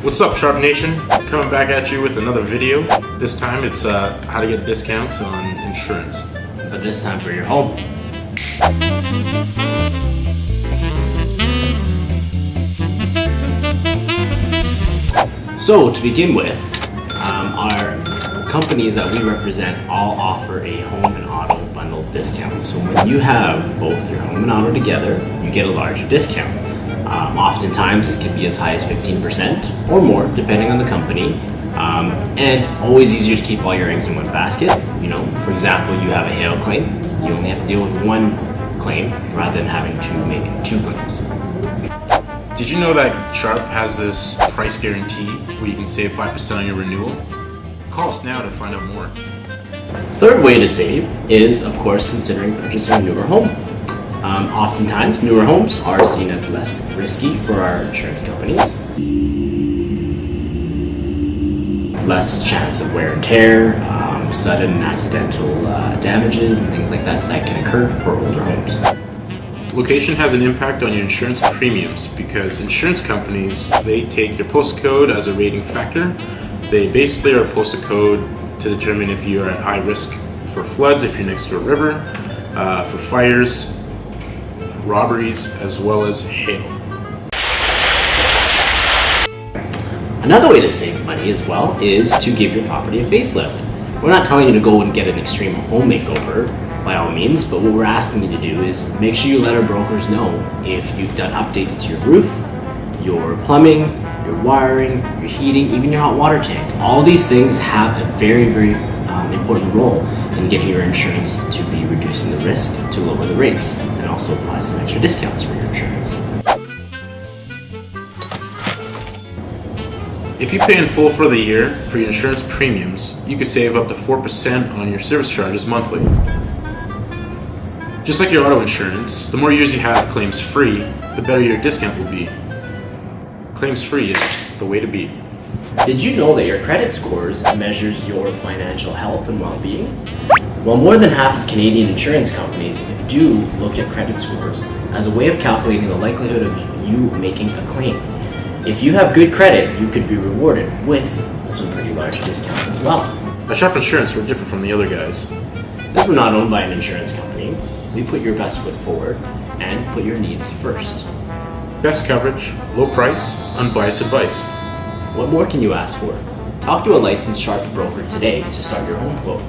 What's up, Sharp Nation? Coming back at you with another video. This time it's how to get discounts on insurance. But this time for your home. So to begin with, our companies that we represent all offer a home and auto bundle discount. So when you have both your home and auto together, you get a larger discount. Oftentimes this can be as high as 15% or more, depending on the company. And it's always easier to keep all your eggs in one basket. You know, for example, you have a hail claim, you only have to deal with one claim rather than having to make two claims. Did you know that Sharp has this price guarantee where you can save 5% on your renewal? Call us now to find out more. Third way to save is, of course, considering purchasing a newer home. Oftentimes, newer homes are seen as less risky for our insurance companies. Less chance of wear and tear, sudden and accidental damages and things like that that can occur for older homes. Location has an impact on your insurance premiums because insurance companies, they take your postcode as a rating factor. They basically are a postal code to determine if you are at high risk for floods, if you're next to a river, for fires, robberies, as well as hail. Another way to save money as well is to give your property a facelift. We're not telling you to go and get an extreme home makeover by all means, but what we're asking you to do is make sure you let our brokers know if you've done updates to your roof, your plumbing, your wiring, your heating, even your hot water tank. All these things have a very, very important role in getting your insurance to be reducing the risk, to lower the rates, and also apply some extra discounts for your insurance. If you pay in full for the year for your insurance premiums, you could save up to 4% on your service charges monthly. Just like your auto insurance, the more years you have claims free, the better your discount will be. Claims free is the way to be. Did you know that your credit scores measures your financial health and well-being? Well, more than half of Canadian insurance companies do look at credit scores as a way of calculating the likelihood of you making a claim. If you have good credit, you could be rewarded with some pretty large discounts as well. At Sharp Insurance, we're different from the other guys. Since we're not owned by an insurance company, we put your best foot forward and put your needs first. Best coverage, low price, unbiased advice. What more can you ask for? Talk to a licensed Sharp broker today to start your home quote.